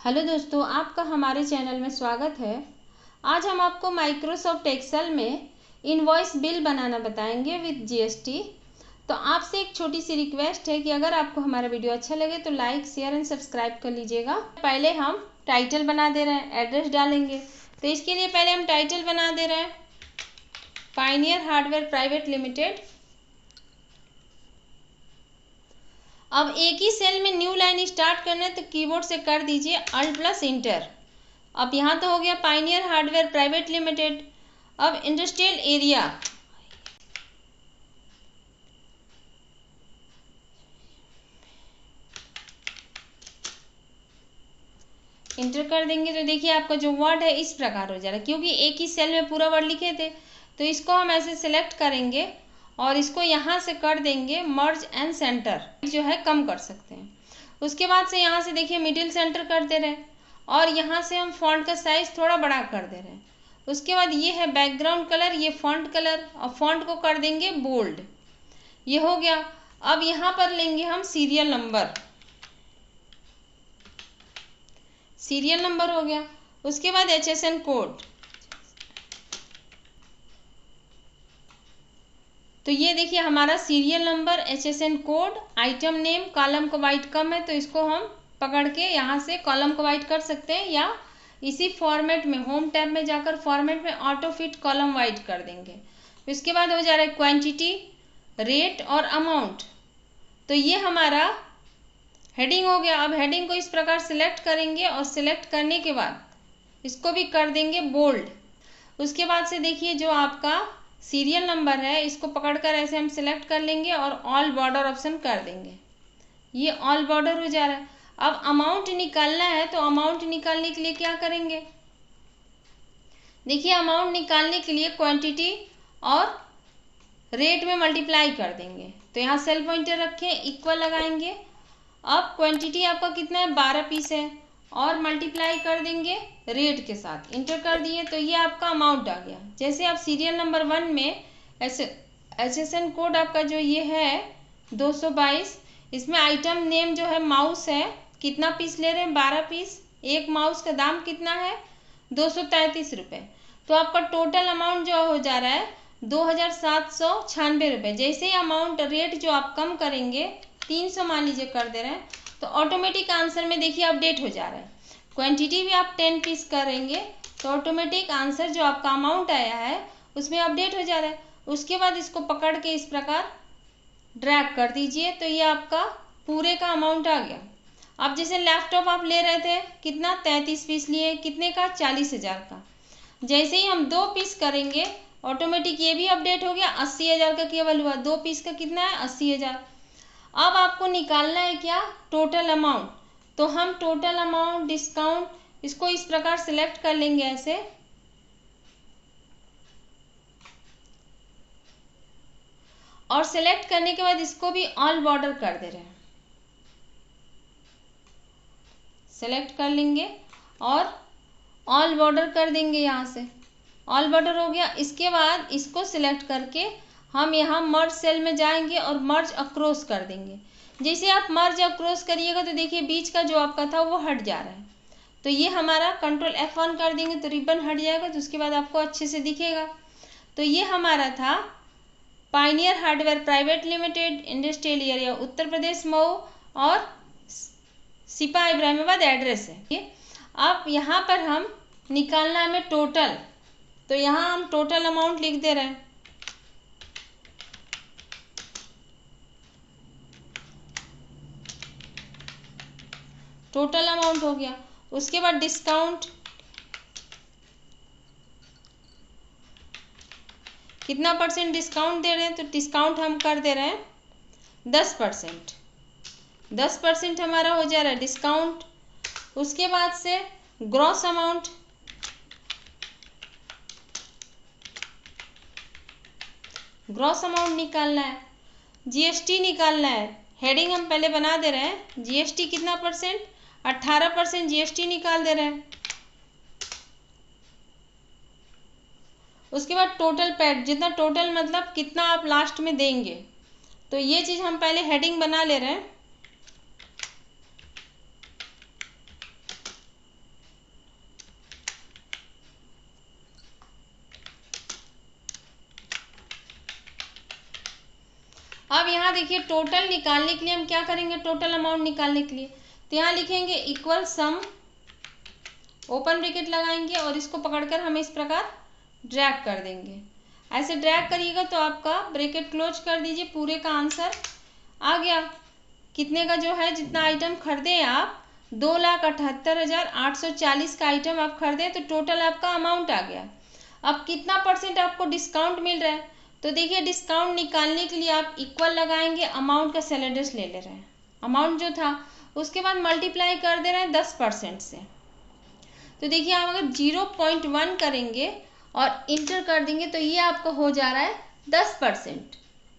Hello दोस्तों, आपका हमारे चैनल में स्वागत है। आज हम आपको माइक्रोसॉफ्ट एक्सेल में इनवॉइस बिल बनाना बताएंगे विद जीएसटी। तो आपसे एक छोटी सी रिक्वेस्ट है कि अगर आपको हमारा वीडियो अच्छा लगे तो लाइक, शेयर एंड सब्सक्राइब कर लीजिएगा। पहले हम टाइटल बना दे रहे हैं, एड्रेस डालेंगे। तो इसके लिए पहले हम टाइटल बना दे रहे हैं, पायनियर हार्डवेयर प्राइवेट लिमिटेड। अब एक ही सेल में न्यू लाइन स्टार्ट करना है तो कीबोर्ड से कर दीजिए Alt+Enter। अब यहाँ तो हो गया पायनियर हार्डवेयर प्राइवेट लिमिटेड। अब इंडस्ट्रियल एरिया, इंटर कर देंगे तो देखिए आपका जो वर्ड है इस प्रकार हो जा रहा है, क्योंकि एक ही सेल में पूरा वर्ड लिखे थे। तो इसको हम ऐसे सिलेक्ट करेंगे और इसको यहाँ से कर देंगे मर्ज एंड सेंटर, जो है कम कर सकते हैं। उसके बाद से यहाँ से देखिए मिडिल सेंटर कर दे रहे हैं और यहाँ से हम फॉन्ट का साइज थोड़ा बड़ा कर दे रहे हैं। उसके बाद ये है बैकग्राउंड कलर, ये फॉन्ट कलर, और फॉन्ट को कर देंगे बोल्ड। ये हो गया। अब यहाँ पर लेंगे हम सीरियल नंबर, सीरियल नंबर हो गया। उसके बाद HSN कोड। तो ये देखिए हमारा serial number, HSN code, item name, column को वाइट कम है तो इसको हम पकड़ के यहाँ से कॉलम को वाइट कर सकते हैं, या इसी फॉर्मेट में होम टैब में जाकर फॉर्मेट में ऑटो फिट कॉलम वाइट कर देंगे। इसके बाद हो जा रहा है क्वांटिटी, रेट और अमाउंट। तो ये हमारा हेडिंग हो गया। अब हेडिंग को इस प्रकार सिलेक्ट करेंगे और सिलेक्ट करने के बाद इसको भी कर देंगे बोल्ड। उसके बाद से देखिए जो आपका सीरियल नंबर है इसको पकड़कर ऐसे हम सिलेक्ट कर लेंगे और ऑल बॉर्डर ऑप्शन कर देंगे। ये ऑल बॉर्डर हो जा रहा है। अब अमाउंट निकालना है तो अमाउंट निकालने के लिए क्या करेंगे, देखिए अमाउंट निकालने के लिए क्वांटिटी और रेट में मल्टीप्लाई कर देंगे। तो यहाँ सेल पॉइंटर रखें, इक्वल लगाएंगे। अब क्वांटिटी आपका कितना है, 12 पीस है, और मल्टीप्लाई कर देंगे रेट के साथ, इंटर कर दिए तो ये आपका अमाउंट आ गया। जैसे आप सीरियल नंबर 1 में HSN कोड आपका जो ये है 222, इसमें आइटम नेम जो है माउस है, कितना पीस ले रहे हैं, 12 पीस। एक माउस का दाम कितना है, 233 रुपये। तो आपका टोटल अमाउंट जो हो जा रहा है 2796 रुपये। जैसे ही अमाउंट रेट जो आप कम करेंगे 300 मान लीजिए कर दे रहे हैं तो ऑटोमेटिक आंसर में देखिए अपडेट हो जा रहा है। क्वांटिटी भी आप 10 पीस करेंगे तो ऑटोमेटिक आंसर जो आपका अमाउंट आया है उसमें अपडेट हो जा रहा है। उसके बाद इसको पकड़ के इस प्रकार ड्रैग कर दीजिए तो ये आपका पूरे का अमाउंट आ गया। अब जैसे लैपटॉप आप ले रहे थे, कितना 33 पीस लिए, कितने का, 40,000 का। जैसे ही हम 2 पीस करेंगे ऑटोमेटिक ये भी अपडेट हो गया, 80,000 का केवल हुआ। 2 पीस का कितना है, 80,000। अब आपको निकालना है क्या, टोटल अमाउंट। तो हम टोटल अमाउंट, डिस्काउंट, इसको इस प्रकार सिलेक्ट कर लेंगे ऐसे, और सिलेक्ट करने के बाद इसको भी ऑल बॉर्डर कर दे रहे हैं। सिलेक्ट कर लेंगे और ऑल बॉर्डर कर देंगे, यहाँ से ऑल बॉर्डर हो गया। इसके बाद इसको सिलेक्ट करके हम यहाँ मर्ज सेल में जाएंगे और मर्ज अक्रॉस कर देंगे। जैसे आप मर्ज अक्रॉस करिएगा तो देखिए बीच का जो आपका था वो हट जा रहा है। तो ये हमारा कंट्रोल F1 कर देंगे तो रिबन हट जाएगा, तो उसके बाद आपको अच्छे से दिखेगा। तो ये हमारा था Pioneer hardware private limited, industrial area Uttar Pradesh Mau, और सिपा इब्राहिमाबाद एड्रेस है। अब यहाँ पर हम निकालना है हमें टोटल, तो यहाँ हम टोटल अमाउंट लिख दे रहे हैं। टोटल अमाउंट हो गया। उसके बाद डिस्काउंट, कितना परसेंट डिस्काउंट दे रहे हैं, तो डिस्काउंट हम कर दे रहे हैं 10%। 10% हमारा हो जा रहा है डिस्काउंट। उसके बाद से ग्रॉस अमाउंट, ग्रॉस अमाउंट निकालना है, GST निकालना है। हेडिंग हम पहले बना दे रहे हैं, GST कितना परसेंट, 18% GST निकाल दे रहे हैं। उसके बाद टोटल पेड, जितना टोटल मतलब कितना आप लास्ट में देंगे, तो ये चीज़ हम पहले हेडिंग बना ले रहे हैं। यहाँ देखिए टोटल निकालने के लिए हम क्या करेंगे, टोटल अमाउंट निकालने के लिए तो यहाँ लिखेंगे इक्वल सम, ओपन ब्रैकेट लगाएंगे और इसको पकड़कर हम इस प्रकार ड्रैग कर देंगे। ऐसे ड्रैग करिएगा तो आपका ब्रैकेट क्लोज कर दीजिए, पूरे का आंसर आ गया। कितने का जो है, जितना आइटम खरीदे आप 2,78,840 का आइटम आप खरीदे तो टोटल आपका अमाउंट आ गया। अब कितना परसेंट आपको डिस्काउंट मिल रहा है, तो देखिए डिस्काउंट निकालने के लिए आप इक्वल लगाएंगे, अमाउंट का सैलरीज ले रहे हैं, अमाउंट जो था उसके बाद मल्टीप्लाई कर दे रहे हैं 10% से। तो देखिए आप अगर 0.1 करेंगे और इंटर कर देंगे तो ये आपका हो जा रहा है 10%।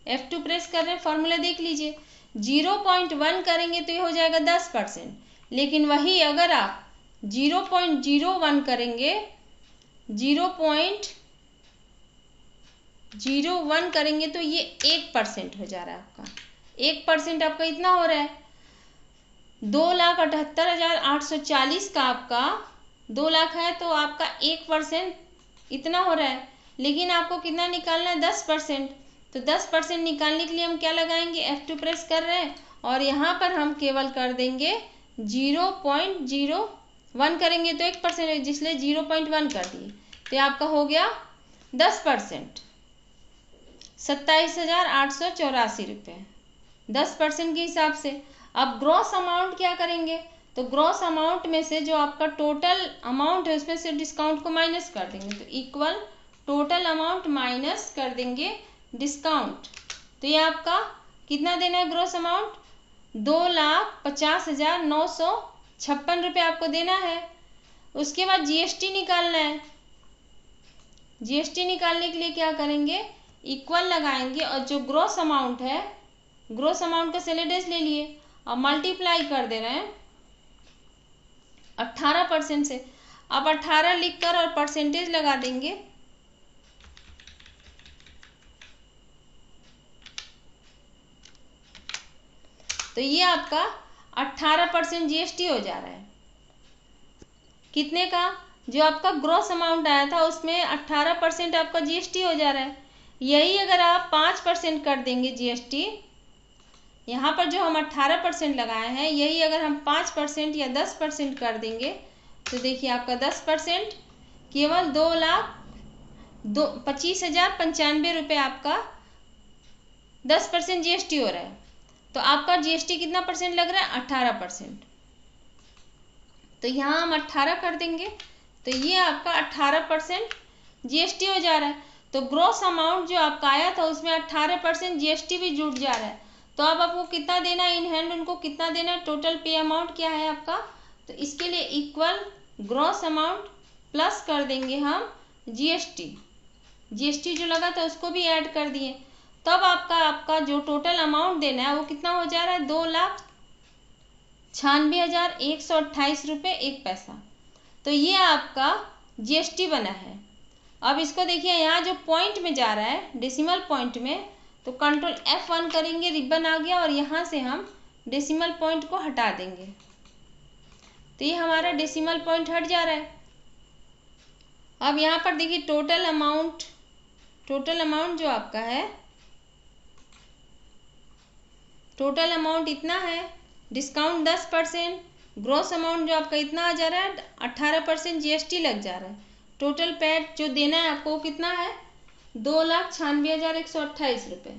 F2 प्रेस कर रहे हैं, फॉर्मूला देख लीजिए, 0.1 करेंगे तो ये हो जाएगा 10%, लेकिन वही अगर आप 0.01 करेंगे, 0.01 करेंगे तो ये 1% हो जा रहा है आपका। 1% आपका इतना हो रहा है, 2,78,840 का आपका 2 लाख है तो आपका 1% इतना हो रहा है, लेकिन आपको कितना निकालना है, 10%। तो 10% निकालने के लिए हम क्या लगाएंगे, F2 प्रेस कर रहे हैं और यहाँ पर हम केवल कर देंगे 0.01 करेंगे तो 1%, जिसलिए 0.1 कर दिए तो ये आपका हो गया 10%, 27,884 रुपये 10% के हिसाब से। अब ग्रॉस अमाउंट क्या करेंगे, तो ग्रॉस अमाउंट में से जो आपका टोटल अमाउंट है उसमें से डिस्काउंट को माइनस कर देंगे, तो इक्वल टोटल अमाउंट माइनस कर देंगे डिस्काउंट। तो ये आपका कितना देना है, ग्रॉस अमाउंट 2,50,956 रुपये आपको देना है। उसके बाद GST निकालना है। GST निकालने के लिए क्या करेंगे, इक्वल लगाएंगे और जो ग्रॉस अमाउंट है, ग्रॉस अमाउंट का सैलरीज ले लिए और मल्टीप्लाई कर दे रहे हैं 18% से। अब 18 लिखकर और परसेंटेज लगा देंगे, तो ये आपका 18% GST हो जा रहा है। कितने का, जो आपका ग्रॉस अमाउंट आया था उसमें 18% आपका GST हो जा रहा है। यही अगर आप 5% कर देंगे GST, यहाँ पर जो हम 18% लगाए हैं, यही अगर हम 5% या 10% कर देंगे तो देखिए आपका 10% केवल 2,25,095 रुपये आपका 10% GST हो रहा है। तो आपका GST कितना परसेंट लग रहा है, 18%। तो यहाँ हम 18 कर देंगे तो ये आपका 18% GST हो जा रहा है। तो ग्रॉस अमाउंट जो आपका आया था उसमें 18% GST भी जुड़ जा रहा है। तो अब आपको कितना देना है इन हैंड, उनको कितना देना है, टोटल पे अमाउंट क्या है आपका, तो इसके लिए इक्वल ग्रॉस अमाउंट प्लस कर देंगे हम GST जो लगा था उसको भी ऐड कर दिए, तब आपका जो टोटल अमाउंट देना है वो कितना हो जा रहा है, 2,96,128 रुपये 1 पैसा। तो ये आपका GST बना है। अब इसको देखिए यहाँ जो पॉइंट में जा रहा है, डेसिमल पॉइंट में, तो कंट्रोल F1 करेंगे, रिबन आ गया और यहाँ से हम डेसिमल पॉइंट को हटा देंगे तो ये हमारा डेसिमल पॉइंट हट जा रहा है। अब यहाँ पर देखिए टोटल अमाउंट जो आपका है, टोटल अमाउंट इतना है, डिस्काउंट 10%, ग्रॉस अमाउंट जो आपका इतना आ जा रहा है, 18% GST लग जा रहा है। टोटल पैड जो देना है आपको कितना है, 2,96,128 रुपये।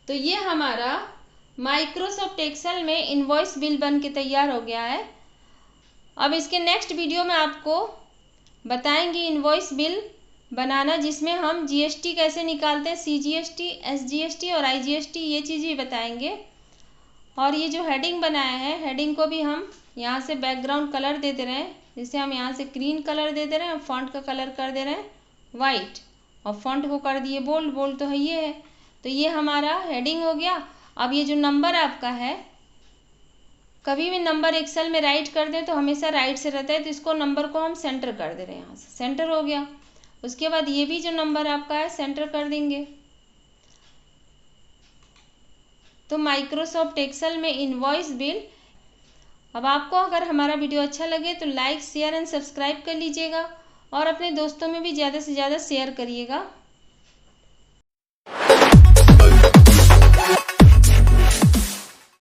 तो ये हमारा माइक्रोसॉफ्ट एक्सेल में इनवॉइस बिल बन के तैयार हो गया है। अब इसके नेक्स्ट वीडियो में आपको बताएंगे इनवॉइस बिल बनाना, जिसमें हम GST कैसे निकालते हैं, CGST, SGST और IGST, ये चीज़ भी बताएंगे। और ये जो हेडिंग बनाया है, हेडिंग को भी हम यहाँ से बैकग्राउंड कलर दे दे रहे हैं, जिसे हम यहाँ से ग्रीन कलर दे दे रहे हैं, फॉन्ट का कलर कर दे रहे हैं वाइट और फॉन्ट को कर दिए बोल्ड तो है ये है। तो ये हमारा हेडिंग हो गया। अब ये जो नंबर आपका है, कभी भी नंबर एक्सेल में राइट कर दें तो हमेशा राइट से रहता है, तो इसको नंबर को हम सेंटर कर दे रहे हैं, यहाँ से सेंटर हो गया। उसके बाद ये भी जो नंबर आपका है सेंटर कर देंगे। तो माइक्रोसॉफ्ट एक्सेल में इनवॉइस बिल। अब आपको अगर हमारा वीडियो अच्छा लगे तो लाइक, शेयर एंड सब्सक्राइब कर लीजिएगा और अपने दोस्तों में भी ज़्यादा से ज़्यादा शेयर करिएगा।